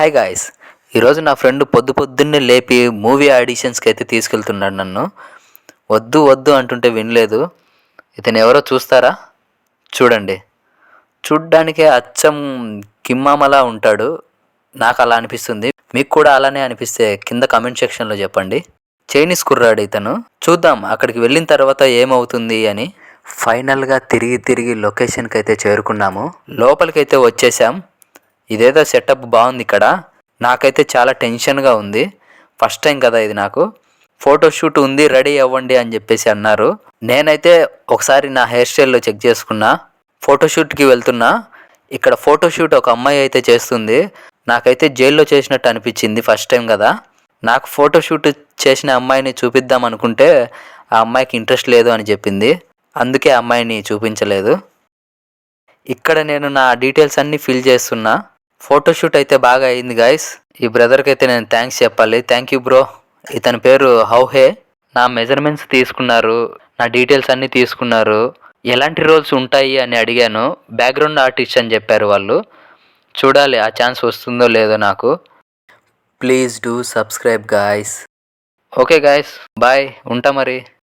Hi guys, ఈరోజు నా friend పొద్దున్నే లేపి మూవీ ఆడిషన్స్కి అయితే తీసుకెళ్తున్నాడు నన్ను. వద్దు వద్దు అంటుంటే వినలేదు. ఇతను ఎవరో చూస్తారా? చూడండి. చూడ్డానికే అచ్చం కిమ్మామలా ఉంటాడు. నాకు అలా అనిపిస్తుంది. మీకు కూడా అలానే అనిపిస్తే కింద కామెంట్ సెక్షన్లో చెప్పండి. చైనీస్ కుర్రాడు ఇతను. చూద్దాం అక్కడికి వెళ్ళిన తర్వాత ఏమవుతుంది అని. ఫైనల్గా తిరిగి లొకేషన్కి అయితే చేరుకున్నాము. లోపలికైతే వచ్చేసాం. ఇదేదో సెటప్ బాగుంది ఇక్కడ. నాకైతే చాలా టెన్షన్గా ఉంది. ఫస్ట్ టైం కదా ఇది నాకు. ఫోటోషూట్ ఉంది, రెడీ అవ్వండి అని చెప్పేసి అన్నారు. నేనైతే ఒకసారి నా హెయిర్ స్టైల్లో చెక్ చేసుకున్నా. ఫోటోషూట్కి వెళ్తున్నా. ఇక్కడ ఫోటోషూట్ ఒక అమ్మాయి అయితే చేస్తుంది. నాకైతే జైల్లో చేసినట్టు అనిపించింది. ఫస్ట్ టైం కదా. నాకు ఫోటోషూట్ చేసిన అమ్మాయిని చూపిద్దాం అనుకుంటే ఆ అమ్మాయికి ఇంట్రెస్ట్ లేదు అని చెప్పింది. అందుకే ఆ అమ్మాయిని చూపించలేదు. ఇక్కడ నేను నా డీటెయిల్స్ అన్నీ ఫిల్ చేస్తున్నా. ఫోటోషూట్ అయితే బాగా అయింది గాయస్. ఈ బ్రదర్కి అయితే నేను థ్యాంక్స్ చెప్పాలి. Thank you bro. ఇతని పేరు హౌహే. నా మెజర్మెంట్స్ తీసుకున్నారు, నా డీటెయిల్స్ అన్నీ తీసుకున్నారు. ఎలాంటి రోల్స్ ఉంటాయి అని అడిగాను. బ్యాక్గ్రౌండ్ ఆర్టిస్ట్ అని చెప్పారు వాళ్ళు. చూడాలి ఆ ఛాన్స్ వస్తుందో లేదో నాకు. Please do subscribe guys. Okay guys, bye. ఉంటా మరి.